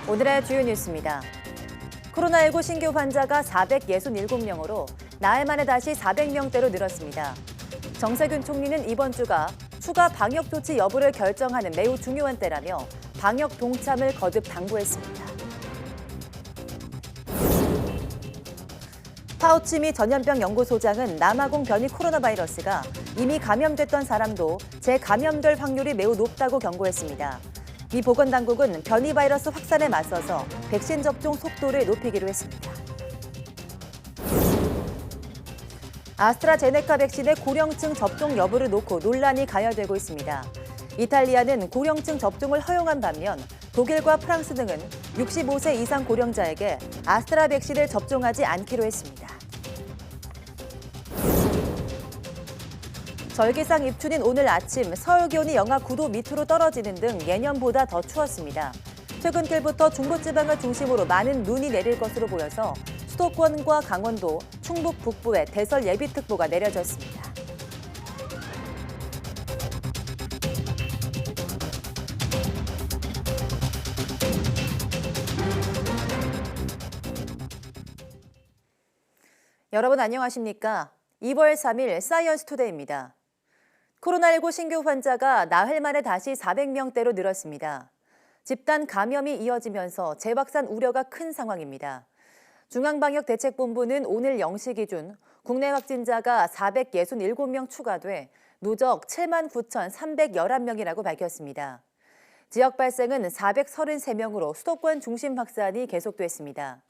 오늘의 주요 뉴스입니다. 코로나19 신규 환자가 467명으로 나흘 만에 다시 400명대로 늘었습니다. 정세균 총리는 이번 주가 추가 방역 조치 여부를 결정하는 매우 중요한 때라며 방역 동참을 거듭 당부했습니다. 파우치 미 전염병 연구소장은 남아공 변이 코로나 바이러스가 이미 감염됐던 사람도 재감염될 확률이 매우 높다고 경고했습니다. 미 보건당국은 변이 바이러스 확산에 맞서서 백신 접종 속도를 높이기로 했습니다. 아스트라제네카 백신의 고령층 접종 여부를 놓고 논란이 가열되고 있습니다. 이탈리아는 고령층 접종을 허용한 반면 독일과 프랑스 등은 65세 이상 고령자에게 아스트라 백신을 접종하지 않기로 했습니다. 절기상 입춘인 오늘 아침 서울 기온이 영하 9도 밑으로 떨어지는 등 예년보다 더 추웠습니다. 퇴근길부터 중부지방을 중심으로 많은 눈이 내릴 것으로 보여서 수도권과 강원도, 충북 북부에 대설 예비특보가 내려졌습니다. 여러분 안녕하십니까? 2월 3일 사이언스 투데이입니다. 코로나19 신규 환자가 나흘 만에 다시 400명대로 늘었습니다. 집단 감염이 이어지면서 재확산 우려가 큰 상황입니다. 중앙방역대책본부는 오늘 0시 기준 국내 확진자가 467명 추가돼 누적 79,311명이라고 밝혔습니다. 지역 발생은 433명으로 수도권 중심 확산이 계속됐습니다.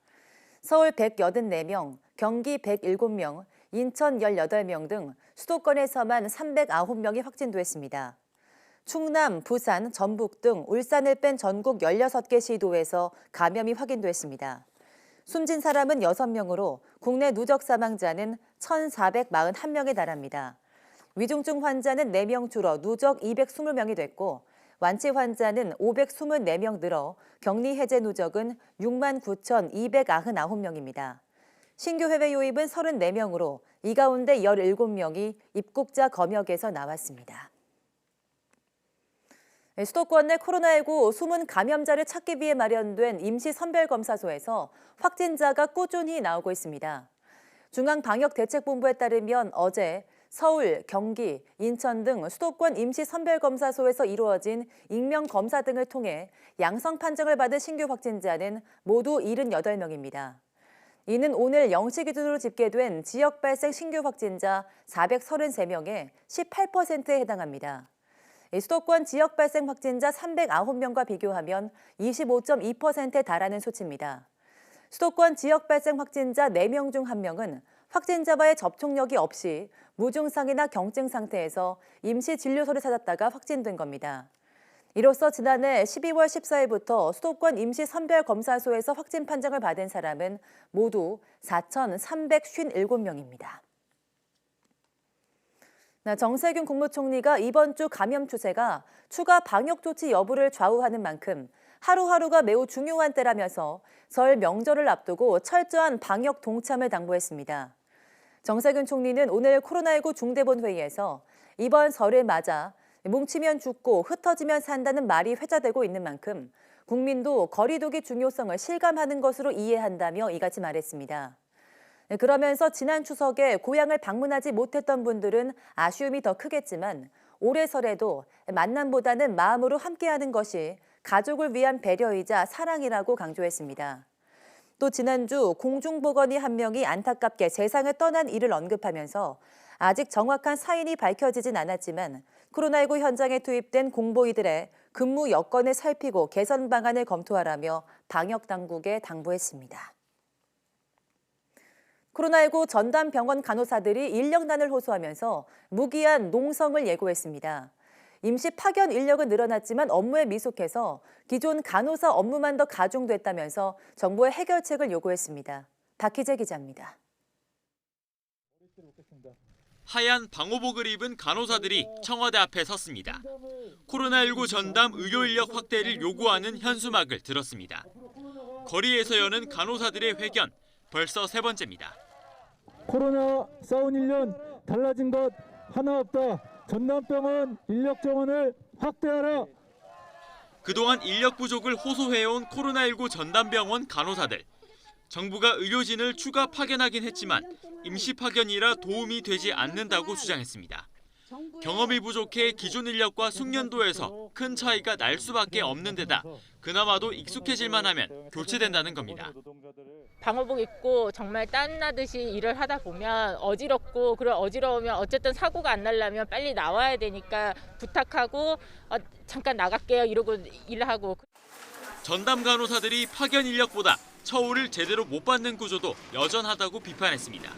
서울 184명, 경기 107명, 인천 18명 등 수도권에서만 309명이 확진됐습니다. 충남, 부산, 전북 등 울산을 뺀 전국 16개 시도에서 감염이 확인됐습니다. 숨진 사람은 6명으로 국내 누적 사망자는 1,441명에 달합니다. 위중증 환자는 4명 줄어 누적 220명이 됐고 완치 환자는 524명 늘어 격리 해제 누적은 69,299명입니다. 신규 해외 유입은 34명으로 이 가운데 17명이 입국자 검역에서 나왔습니다. 수도권 내 코로나19 숨은 감염자를 찾기 위해 마련된 임시선별검사소에서 확진자가 꾸준히 나오고 있습니다. 중앙방역대책본부에 따르면 어제 서울, 경기, 인천 등 수도권 임시선별검사소에서 이루어진 익명검사 등을 통해 양성 판정을 받은 신규 확진자는 모두 78명입니다. 이는 오늘 0시 기준으로 집계된 지역 발생 신규 확진자 433명의 18%에 해당합니다. 수도권 지역 발생 확진자 309명과 비교하면 25.2%에 달하는 수치입니다. 수도권 지역 발생 확진자 4명 중 1명은 확진자와의 접촉력이 없이 무증상이나 경증 상태에서 임시 진료소를 찾았다가 확진된 겁니다. 이로써 지난해 12월 14일부터 수도권 임시선별검사소에서 확진 판정을 받은 사람은 모두 4,357명입니다. 정세균 국무총리가 이번 주 감염 추세가 추가 방역 조치 여부를 좌우하는 만큼 하루하루가 매우 중요한 때라면서 설 명절을 앞두고 철저한 방역 동참을 당부했습니다. 정세균 총리는 오늘 코로나19 중대본 회의에서 이번 설을 맞아 뭉치면 죽고 흩어지면 산다는 말이 회자되고 있는 만큼 국민도 거리 두기 중요성을 실감하는 것으로 이해한다며 이같이 말했습니다. 그러면서 지난 추석에 고향을 방문하지 못했던 분들은 아쉬움이 더 크겠지만 올해 설에도 만남보다는 마음으로 함께하는 것이 가족을 위한 배려이자 사랑이라고 강조했습니다. 또 지난주 공중보건의 한 명이 안타깝게 세상을 떠난 일을 언급하면서 아직 정확한 사인이 밝혀지진 않았지만 코로나19 현장에 투입된 공보이들의 근무 여건을 살피고 개선 방안을 검토하라며 방역당국에 당부했습니다. 코로나19 전담병원 간호사들이 인력난을 호소하면서 무기한 농성을 예고했습니다. 임시 파견 인력은 늘어났지만 업무에 미숙해서 기존 간호사 업무만 더 가중됐다면서 정부의 해결책을 요구했습니다. 박희재 기자입니다. 하얀 방호복을 입은 간호사들이 청와대 앞에 섰습니다. 코로나19 전담 의료 인력 확대를 요구하는 현수막을 들었습니다. 거리에서 여는 간호사들의 회견, 벌써 세 번째입니다. 코로나 싸운 1년 달라진 것 하나 없다. 전담병원 인력 정원을 확대하라. 그동안 인력 부족을 호소해온 코로나19 전담병원 간호사들. 정부가 의료진을 추가 파견하긴 했지만 임시 파견이라 도움이 되지 않는다고 주장했습니다. 경험이 부족해 기존 인력과 숙련도에서 큰 차이가 날 수밖에 없는 데다 그나마도 익숙해질만 하면 교체된다는 겁니다. 방호복 입고 정말 땀나듯이 일을 하다 보면 어지럽고, 그리고 어지러우면 어쨌든 사고가 안 나려면 빨리 나와야 되니까 부탁하고 잠깐 나갈게요 이러고 일하고. 전담 간호사들이 파견 인력보다 처우를 제대로 못 받는 구조도 여전하다고 비판했습니다.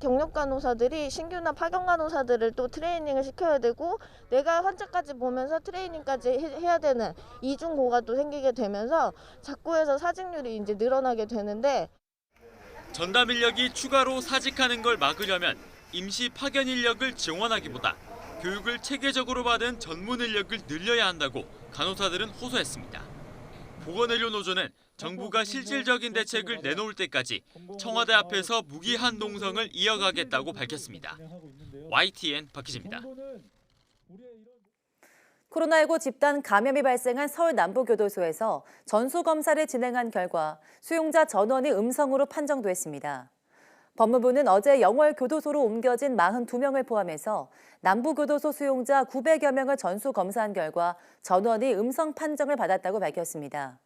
경력 간호사들이 신규나 파견 간호사들을 또 트레이닝을 시켜야 되고, 내가 환자까지 보면서 트레이닝까지 해야 되는 이중고가 또 생기게 되면서 자꾸 해서 사직률이 이제 늘어나게 되는데, 전담 인력이 추가로 사직하는 걸 막으려면 임시 파견 인력을 지원하기보다 교육을 체계적으로 받은 전문 인력을 늘려야 한다고 간호사들은 호소했습니다. 보건의료노조는 정부가 실질적인 대책을 내놓을 때까지 청와대 앞에서 무기한 농성을 이어가겠다고 밝혔습니다. YTN 박희진입니다. 코로나19 집단 감염이 발생한 서울 남부교도소에서 전수검사를 진행한 결과 수용자 전원이 음성으로 판정됐습니다. 법무부는 어제 영월 교도소로 옮겨진 42명을 포함해서 남부교도소 수용자 900여 명을 전수검사한 결과 전원이 음성 판정을 받았다고 밝혔습니다.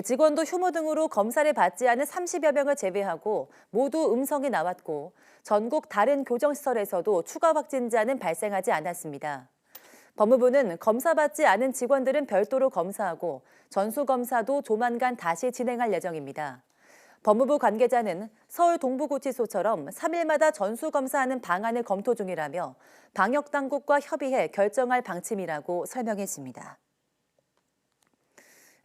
직원도 휴무 등으로 검사를 받지 않은 30여 명을 제외하고 모두 음성이 나왔고 전국 다른 교정시설에서도 추가 확진자는 발생하지 않았습니다. 법무부는 검사받지 않은 직원들은 별도로 검사하고 전수검사도 조만간 다시 진행할 예정입니다. 법무부 관계자는 서울 동부구치소처럼 3일마다 전수검사하는 방안을 검토 중이라며 방역당국과 협의해 결정할 방침이라고 설명했습니다.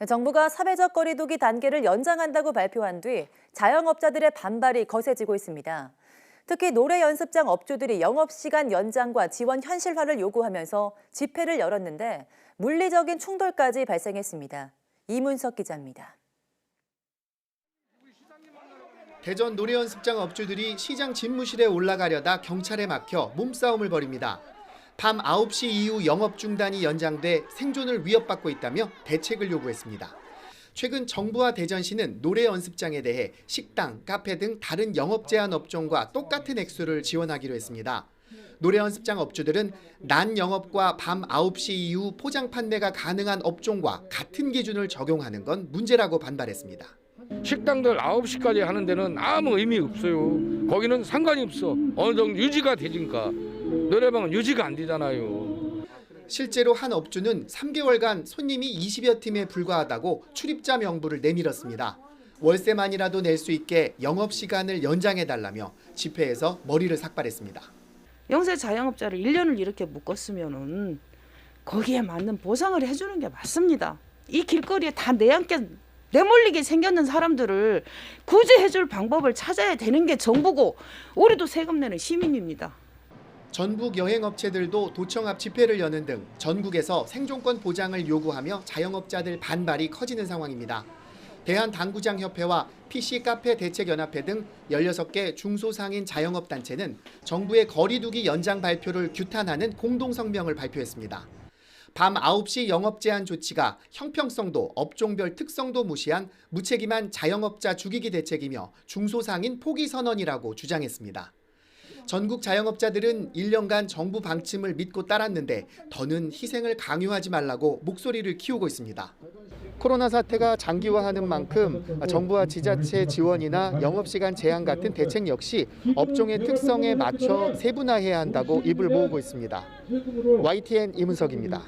정부가 사회적 거리 두기 단계를 연장한다고 발표한 뒤 자영업자들의 반발이 거세지고 있습니다. 특히 노래 연습장 업주들이 영업시간 연장과 지원 현실화를 요구하면서 집회를 열었는데 물리적인 충돌까지 발생했습니다. 이문석 기자입니다. 대전 노래연습장 업주들이 시장 집무실에 올라가려다 경찰에 막혀 몸싸움을 벌입니다. 밤 9시 이후 영업 중단이 연장돼 생존을 위협받고 있다며 대책을 요구했습니다. 최근 정부와 대전시는 노래 연습장에 대해 식당, 카페 등 다른 영업 제한 업종과 똑같은 액수를 지원하기로 했습니다. 노래 연습장 업주들은 낮 영업과 밤 9시 이후 포장 판매가 가능한 업종과 같은 기준을 적용하는 건 문제라고 반발했습니다. 식당들 9시까지 하는 데는 아무 의미 없어요. 거기는 상관이 없어. 어느 정도 유지가 되니까. 노래방은 유지가 안 되잖아요. 실제로 한 업주는 3개월간 손님이 20여 팀에 불과하다고 출입자 명부를 내밀었습니다. 월세만이라도 낼 수 있게 영업시간을 연장해달라며 집회에서 머리를 삭발했습니다. 영세 자영업자를 1년을 이렇게 묶었으면은 거기에 맞는 보상을 해주는 게 맞습니다. 이 길거리에 다 내몰리게 생겼는 사람들을 구제해줄 방법을 찾아야 되는 게 정부고, 우리도 세금 내는 시민입니다. 전북 여행업체들도 도청 앞 집회를 여는 등 전국에서 생존권 보장을 요구하며 자영업자들 반발이 커지는 상황입니다. 대한당구장협회와 PC카페 대책연합회 등 16개 중소상인 자영업단체는 정부의 거리두기 연장 발표를 규탄하는 공동성명을 발표했습니다. 밤 9시 영업 제한 조치가 형평성도 업종별 특성도 무시한 무책임한 자영업자 죽이기 대책이며 중소상인 포기 선언이라고 주장했습니다. 전국 자영업자들은 1년간 정부 방침을 믿고 따랐는데 더는 희생을 강요하지 말라고 목소리를 키우고 있습니다. 코로나 사태가 장기화하는 만큼 정부와 지자체 지원이나 영업시간 제한 같은 대책 역시 업종의 특성에 맞춰 세분화해야 한다고 입을 모으고 있습니다. YTN 이문석입니다.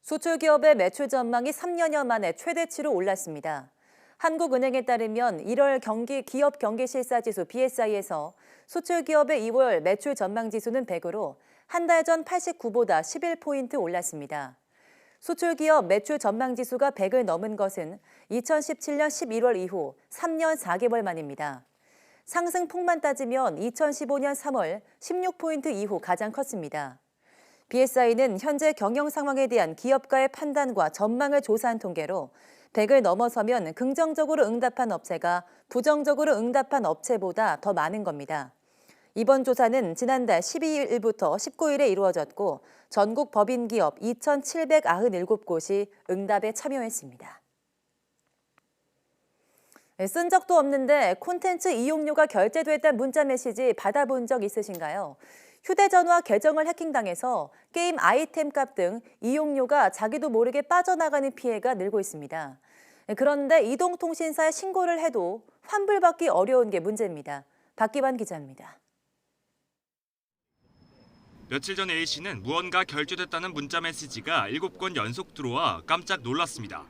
수출기업의 매출 전망이 3년여 만에 최대치로 올랐습니다. 한국은행에 따르면 1월 기업 경기실사지수 BSI에서 수출기업의 2월 매출 전망지수는 100으로 한 달 전 89보다 11포인트 올랐습니다. 수출기업 매출 전망지수가 100을 넘은 것은 2017년 11월 이후 3년 4개월 만입니다. 상승폭만 따지면 2015년 3월 16포인트 이후 가장 컸습니다. BSI는 현재 경영 상황에 대한 기업가의 판단과 전망을 조사한 통계로 100을 넘어서면 긍정적으로 응답한 업체가 부정적으로 응답한 업체보다 더 많은 겁니다. 이번 조사는 지난달 12일부터 19일에 이루어졌고 전국 법인기업 2,797곳이 응답에 참여했습니다. 쓴 적도 없는데 콘텐츠 이용료가 결제됐다는 문자 메시지 받아본 적 있으신가요? 휴대전화 계정을 해킹당해서 게임 아이템 값 등 이용료가 자기도 모르게 빠져나가는 피해가 늘고 있습니다. 그런데 이동통신사에 신고를 해도 환불받기 어려운 게 문제입니다. 박기반 기자입니다. 며칠 전 A씨는 무언가 결제됐다는 문자 메시지가 7건 연속 들어와 깜짝 놀랐습니다.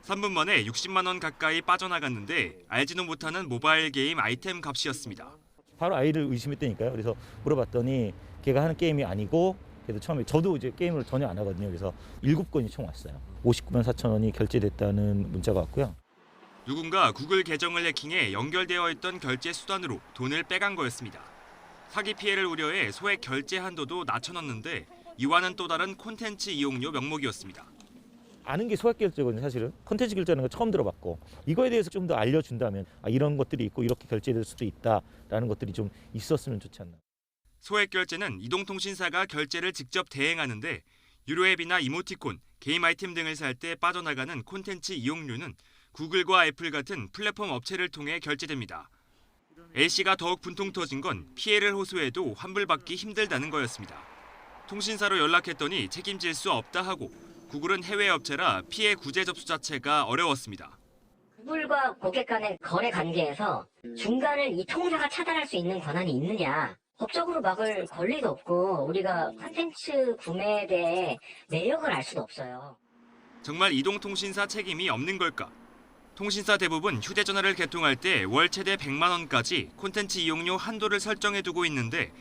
3분 만에 60만 원 가까이 빠져나갔는데 알지도 못하는 모바일 게임 아이템 값이었습니다. 바로 아이를 의심했다니까요. 그래서 물어봤더니 걔가 하는 게임이 아니고 그래도 처음에 저도 이제 게임을 전혀 안 하거든요. 그래서 7건이 총 왔어요. 59만 4천 원이 결제됐다는 문자가 왔고요. 누군가 구글 계정을 해킹해 연결되어 있던 결제 수단으로 돈을 빼간 거였습니다. 사기 피해를 우려해 소액 결제 한도도 낮춰놨는데 이와는 또 다른 콘텐츠 이용료 명목이었습니다. 아는 게 소액 결제거든요. 사실은 콘텐츠 결제하는 거 처음 들어봤고 이거에 대해서 좀 더 알려준다면 이런 것들이 있고 이렇게 결제될 수도 있다라는 것들이 좀 있었으면 좋지 않나. 소액 결제는 이동통신사가 결제를 직접 대행하는데 유료 앱이나 이모티콘, 게임 아이템 등을 살 때 빠져나가는 콘텐츠 이용료는 구글과 애플 같은 플랫폼 업체를 통해 결제됩니다. A씨가 더욱 분통 터진 건 피해를 호소해도 환불받기 힘들다는 거였습니다. 통신사로 연락했더니 책임질 수 없다 하고 구글은 해외 업체라 피해 구제 접수 자체가 어려웠습니다. 구글과 고객 간의 거래 관계에서 중간을 이 통사가 차단할 수 있는 권한이 있느냐. 법적으로 막을 권리도 없고 우리가 콘텐츠 구매에 대해 내역을 알 수도 없어요. 정말 이동통신사 책임이 없는 걸까? 통신사 대부분 휴대전화를 개통할 때 월 최대 100만 원까지 콘텐츠 이용료 한도를 설정해두고 있는데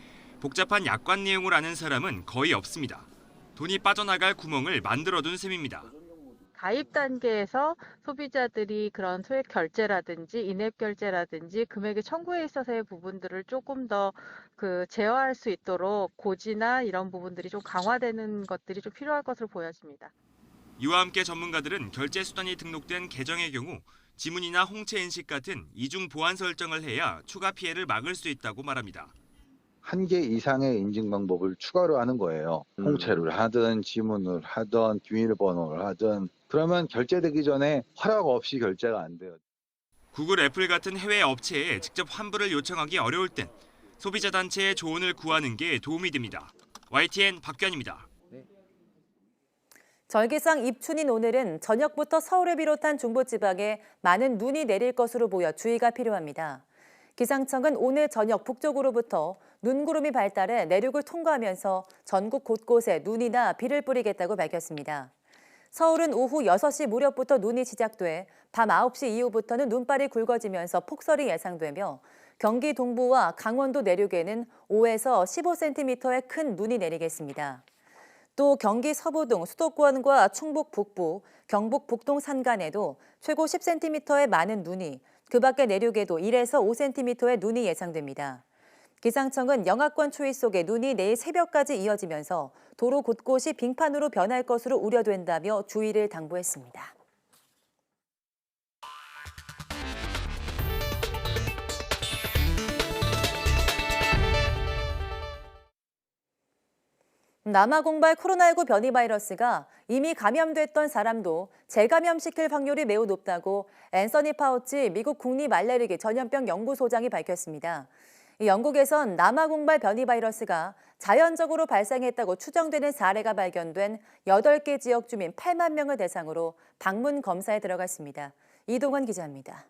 복잡한 약관 내용을 아는 사람은 거의 없습니다. 돈이 빠져나갈 구멍을 만들어둔 셈입니다. 가입 단계에서 소비자들이 그런 소액 결제라든지 인앱 결제라든지 금액을 청구에 있어서의 부분들을 조금 더 제어할 수 있도록 고지나 이런 부분들이 좀 강화되는 것들이 좀 필요할 것으로 보여집니다. 이와 함께 전문가들은 결제 수단이 등록된 계정의 경우 지문이나 홍채 인식 같은 이중 보안 설정을 해야 추가 피해를 막을 수 있다고 말합니다. 1개 이상의 인증 방법을 추가로 하는 거예요. 홍채를 하든 지문을 하든 비밀번호를 하든 그러면 결제되기 전에 허락 없이 결제가 안 돼요. 구글, 애플 같은 해외 업체에 직접 환불을 요청하기 어려울 땐 소비자 단체의 조언을 구하는 게 도움이 됩니다. YTN 박규환입니다. 절기상 입춘인 오늘은 저녁부터 서울을 비롯한 중부지방에 많은 눈이 내릴 것으로 보여 주의가 필요합니다. 기상청은 오늘 저녁 북쪽으로부터 눈구름이 발달해 내륙을 통과하면서 전국 곳곳에 눈이나 비를 뿌리겠다고 밝혔습니다. 서울은 오후 6시 무렵부터 눈이 시작돼 밤 9시 이후부터는 눈발이 굵어지면서 폭설이 예상되며 경기 동부와 강원도 내륙에는 5에서 15cm의 큰 눈이 내리겠습니다. 또 경기 서부 등 수도권과 충북 북부, 경북 북동 산간에도 최고 10cm의 많은 눈이, 그 밖의 내륙에도 1에서 5cm의 눈이 예상됩니다. 기상청은 영하권 추위 속에 눈이 내일 새벽까지 이어지면서 도로 곳곳이 빙판으로 변할 것으로 우려된다며 주의를 당부했습니다. 남아공발 코로나19 변이 바이러스가 이미 감염됐던 사람도 재감염시킬 확률이 매우 높다고 앤서니 파우치 미국 국립알레르기 전염병 연구소장이 밝혔습니다. 영국에선 남아공발 변이 바이러스가 자연적으로 발생했다고 추정되는 사례가 발견된 8개 지역 주민 8만 명을 대상으로 방문 검사에 들어갔습니다. 이동환 기자입니다.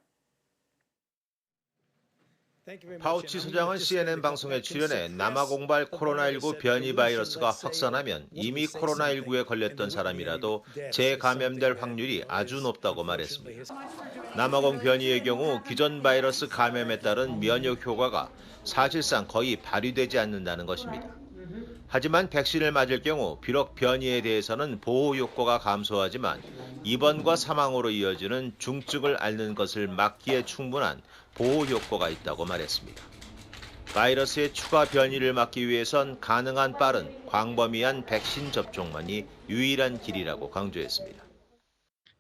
파우치 소장은 CNN 방송에 출연해 남아공발 코로나19 변이 바이러스가 확산하면 이미 코로나19에 걸렸던 사람이라도 재감염될 확률이 아주 높다고 말했습니다. 남아공 변이의 경우 기존 바이러스 감염에 따른 면역 효과가 사실상 거의 발휘되지 않는다는 것입니다. 하지만 백신을 맞을 경우 비록 변이에 대해서는 보호 효과가 감소하지만 입원과 사망으로 이어지는 중증을 앓는 것을 막기에 충분한 보호 효과가 있다고 말했습니다. 바이러스의 추가 변이를 막기 위해선 가능한 빠른 광범위한 백신 접종만이 유일한 길이라고 강조했습니다.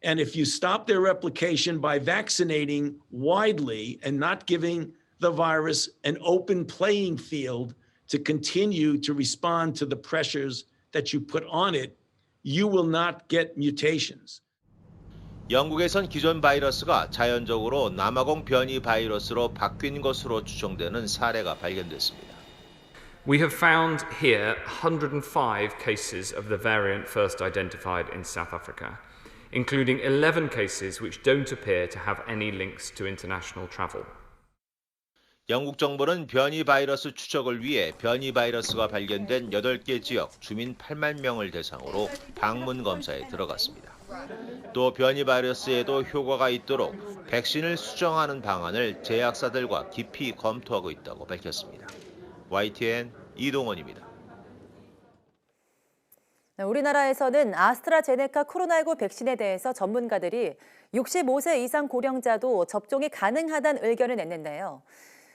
And if you stop their replication by vaccinating widely and not giving the virus an open playing field to continue to respond to the pressures that you put on it, you will not get mutations. 영국에선 기존 바이러스가 자연적으로 남아공 변이 바이러스로 바뀐 것으로 추정되는 사례가 발견됐습니다. We have found here 105 cases of the variant first identified in South Africa, including 11 cases which don't appear to have any links to international travel. 영국 정부는 변이 바이러스 추적을 위해 변이 바이러스가 발견된 8개 지역 주민 8만 명을 대상으로 방문 검사에 들어갔습니다. 또 변이 바이러스에도 효과가 있도록 백신을 수정하는 방안을 제약사들과 깊이 검토하고 있다고 밝혔습니다. YTN 이동원입니다. 우리나라에서는 아스트라제네카 코로나19 백신에 대해서 전문가들이 65세 이상 고령자도 접종이 가능하다는 의견을 냈는데요.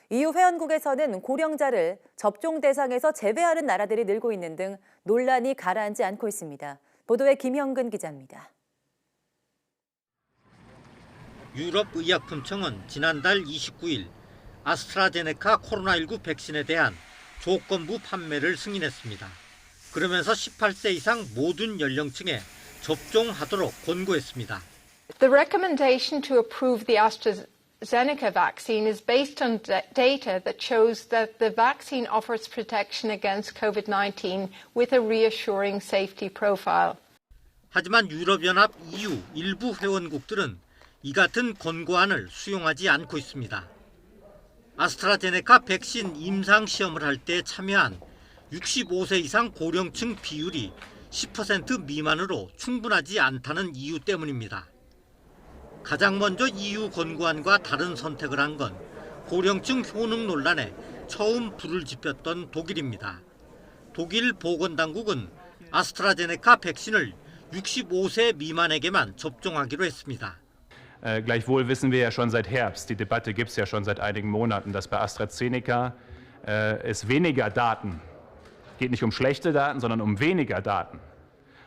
EU 회원국에서는 고령자를 접종 대상에서 제외하는 나라들이 늘고 있는 등 논란이 가라앉지 않고 있습니다. 보도에 김형근 기자입니다. 유럽의약품청은 지난달 29일 아스트라제네카 코로나19 백신에 대한 조건부 판매를 승인했습니다. 그러면서 18세 이상 모든 연령층에 접종하도록 권고했습니다. The recommendation to approve the AstraZeneca vaccine is based on data that shows that the vaccine offers protection against COVID-19 with a reassuring safety profile. 하지만 유럽연합 EU 일부 회원국들은 이 같은 권고안을 수용하지 않고 있습니다. 아스트라제네카 백신 임상시험을 할 때 참여한 65세 이상 고령층 비율이 10% 미만으로 충분하지 않다는 이유 때문입니다. 가장 먼저 EU 권고안과 다른 선택을 한 건 고령층 효능 논란에 처음 불을 지폈던 독일입니다. 독일 보건당국은 아스트라제네카 백신을 65세 미만에게만 접종하기로 했습니다. Gleichwohl wissen wir ja schon seit Herbst, die Debatte gibt es ja schon seit einigen Monaten, dass bei AstraZeneca es weniger Daten, geht nicht um schlechte Daten, sondern um weniger Daten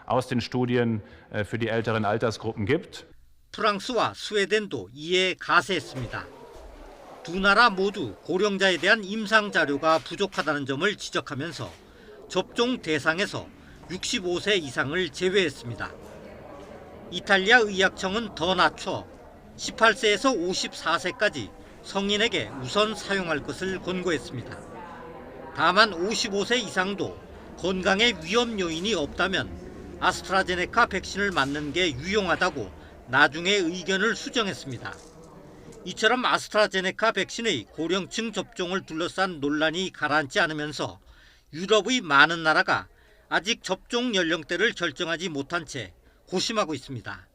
aus den Studien für die älteren Altersgruppen gibt. 프랑스와 스웨덴도 이에 가세했습니다. 두 나라 모두 고령자에 대한 임상 자료가 부족하다는 점을 지적하면서 접종 대상에서 65세 이상을 제외했습니다. 이탈리아 의학청은 더 낮춰 18세에서 54세까지 성인에게 우선 사용할 것을 권고했습니다. 다만 55세 이상도 건강에 위험 요인이 없다면 아스트라제네카 백신을 맞는 게 유용하다고 나중에 의견을 수정했습니다. 이처럼 아스트라제네카 백신의 고령층 접종을 둘러싼 논란이 가라앉지 않으면서 유럽의 많은 나라가 아직 접종 연령대를 결정하지 못한 채 고심하고 있습니다.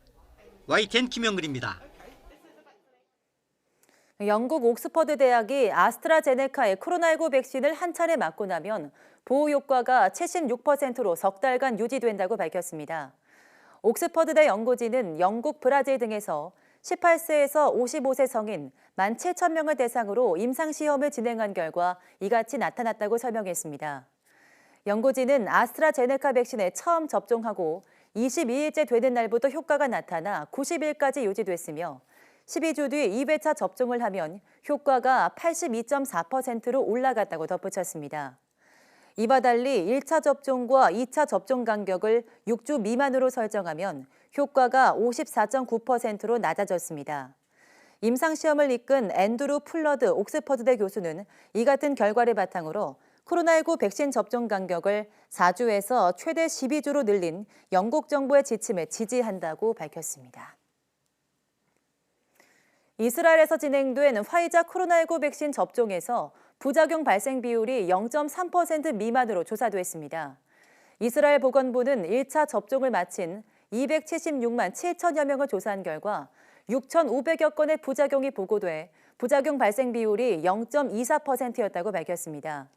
YTN 김영근입니다. 영국 옥스퍼드 대학이 아스트라제네카의 코로나19 백신을 한 차례 맞고 나면 보호 효과가 76%로 석 달간 유지된다고 밝혔습니다. 옥스퍼드대 연구진은 영국, 브라질 등에서 18세에서 55세 성인 17,000명을 대상으로 임상시험을 진행한 결과 이같이 나타났다고 설명했습니다. 연구진은 아스트라제네카 백신에 처음 접종하고 22일째 되는 날부터 효과가 나타나 90일까지 유지됐으며 12주 뒤 2회차 접종을 하면 효과가 82.4%로 올라갔다고 덧붙였습니다. 이와 달리 1차 접종과 2차 접종 간격을 6주 미만으로 설정하면 효과가 54.9%로 낮아졌습니다. 임상시험을 이끈 앤드루 풀러드 옥스퍼드대 교수는 이 같은 결과를 바탕으로 코로나19 백신 접종 간격을 4주에서 최대 12주로 늘린 영국 정부의 지침을 지지한다고 밝혔습니다. 이스라엘에서 진행된 화이자 코로나19 백신 접종에서 부작용 발생 비율이 0.3% 미만으로 조사됐습니다. 이스라엘 보건부는 1차 접종을 마친 276만 7천여 명을 조사한 결과 6,500여 건의 부작용이 보고돼 부작용 발생 비율이 0.24%였다고 밝혔습니다.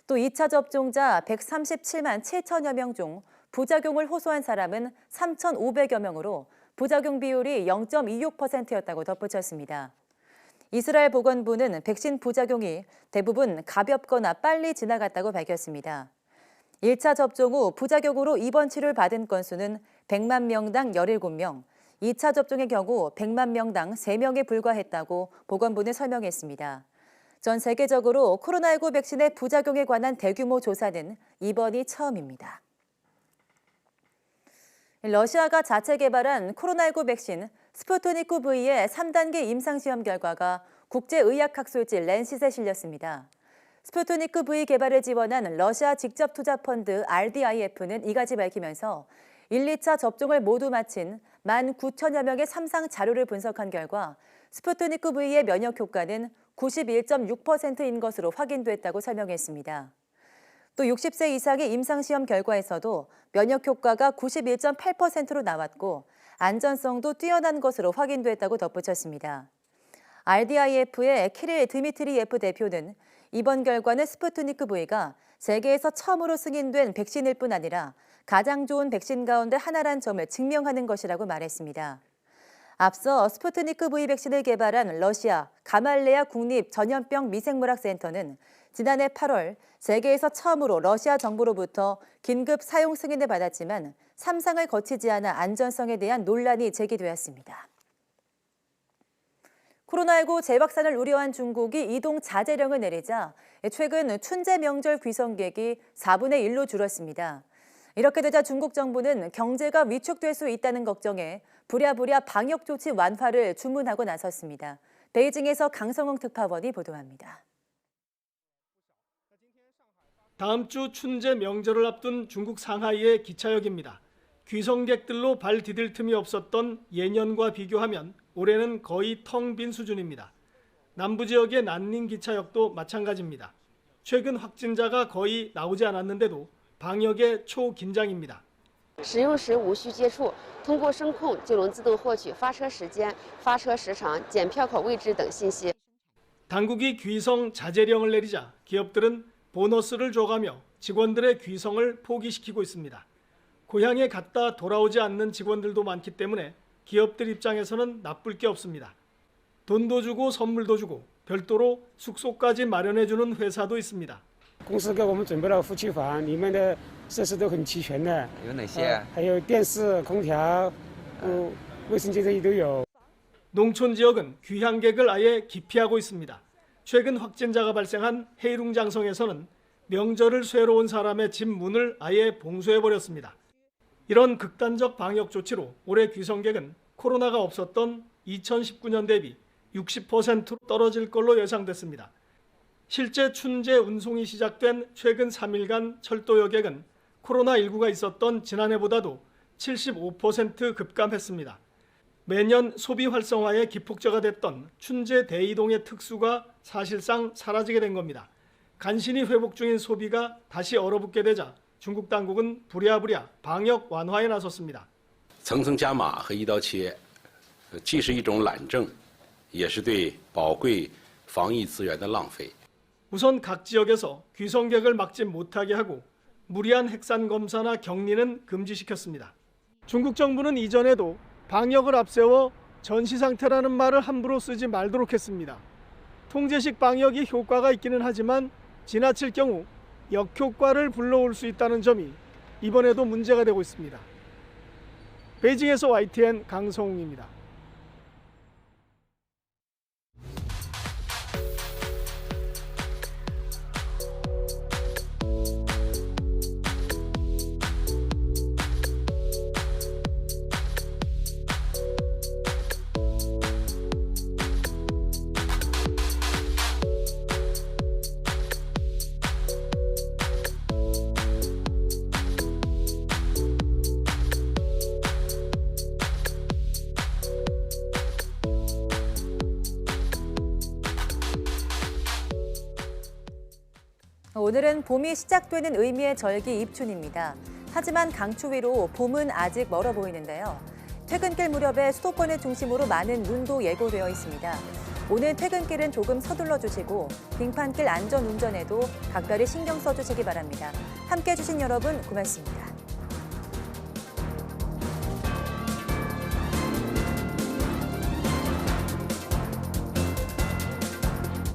또 2차 접종자 137만 7천여 명 중 부작용을 호소한 사람은 3,500여 명으로 부작용 비율이 0.26%였다고 덧붙였습니다. 이스라엘 보건부는 백신 부작용이 대부분 가볍거나 빨리 지나갔다고 밝혔습니다. 1차 접종 후 부작용으로 입원 치료를 받은 건수는 100만 명당 17명, 2차 접종의 경우 100만 명당 3명에 불과했다고 보건부는 설명했습니다. 전 세계적으로 코로나19 백신의 부작용에 관한 대규모 조사는 이번이 처음입니다. 러시아가 자체 개발한 코로나19 백신 스푸트니크 V의 3단계 임상시험 결과가 국제의학학술지 랜싯에 실렸습니다. 스푸트니크 V 개발을 지원한 러시아 직접 투자 펀드 RDIF는 이같이 밝히면서 1, 2차 접종을 모두 마친 19,000여 명의 3상 자료를 분석한 결과 스푸트니크 V의 면역 효과는 91.6%인 것으로 확인됐다고 설명했습니다. 또 60세 이상의 임상시험 결과에서도 면역 효과가 91.8%로 나왔고 안전성도 뛰어난 것으로 확인됐다고 덧붙였습니다. RDIF의 키릴 드미트리예프 대표는 이번 결과는 스푸트니크 V가 세계에서 처음으로 승인된 백신일 뿐 아니라 가장 좋은 백신 가운데 하나란 점을 증명하는 것이라고 말했습니다. 앞서 스푸트니크 V 백신을 개발한 러시아 가말레아 국립전염병 미생물학센터는 지난해 8월 세계에서 처음으로 러시아 정부로부터 긴급 사용 승인을 받았지만 3상을 거치지 않아 안전성에 대한 논란이 제기되었습니다. 코로나19 재확산을 우려한 중국이 이동 자제령을 내리자 최근 춘제 명절 귀성객이 4분의 1로 줄었습니다. 이렇게 되자 중국 정부는 경제가 위축될 수 있다는 걱정에 부랴부랴 방역 조치 완화를 주문하고 나섰습니다. 베이징에서 강성홍 특파원이 보도합니다. 다음 주 춘제 명절을 앞둔 중국 상하이의 기차역입니다. 귀성객들로 발 디딜 틈이 없었던 예년과 비교하면 올해는 거의 텅 빈 수준입니다. 남부 지역의 난닝 기차역도 마찬가지입니다. 최근 확진자가 거의 나오지 않았는데도 방역에 초긴장입니다. 使用时无需接触，通过声控就能自动获取发车时间、发车时长、检票口位置等信息。 당국이 귀성 자제령을 내리자 기업들은 보너스를 줘가며 직원들의 귀성을 포기시키고 있습니다. 고향에 갔다 돌아오지 않는 직원들도 많기 때문에 기업들 입장에서는 나쁠 게 없습니다. 돈도 주고 선물도 주고 별도로 숙소까지 마련해주는 회사도 있습니다. 公司给我们准备了夫妻房，里面的设施都很齐全的。有哪些？还有电视、空调，卫生间这些都有。 농촌 지역은 귀향객을 아예 기피하고 있습니다. 최근 확진자가 발생한 헤이룽장성에서는 명절을 쇠러 온 사람의 집 문을 아예 봉쇄해버렸습니다. 이런 극단적 방역 조치로 올해 귀성객은 코로나가 없었던 2019년 대비 60%로 떨어질 걸로 예상됐습니다. 실제 춘제 운송이 시작된 최근 3일간 철도 여객은 코로나19가 있었던 지난해보다도 75% 급감했습니다. 매년 소비 활성화의 기폭제가 됐던 춘제 대이동의 특수가 사실상 사라지게 된 겁니다. 간신히 회복 중인 소비가 다시 얼어붙게 되자 중국 당국은 부랴부랴 방역 완화에 나섰습니다. 层层加码和一刀切，既是一种懒政，也是对宝贵防疫资源的浪费。 우선 각 지역에서 귀성객을 막지 못하게 하고 무리한 핵산 검사나 격리는 금지시켰습니다. 중국 정부는 이전에도 방역을 앞세워 전시 상태라는 말을 함부로 쓰지 말도록 했습니다. 통제식 방역이 효과가 있기는 하지만 지나칠 경우 역효과를 불러올 수 있다는 점이 이번에도 문제가 되고 있습니다. 베이징에서 YTN 강성웅입니다. 오늘은 봄이 시작되는 의미의 절기 입춘입니다. 하지만 강추위로 봄은 아직 멀어 보이는데요. 퇴근길 무렵에 수도권을 중심으로 많은 눈도 예고되어 있습니다. 오늘 퇴근길은 조금 서둘러 주시고 빙판길 안전운전에도 각별히 신경 써주시기 바랍니다. 함께해 주신 여러분 고맙습니다.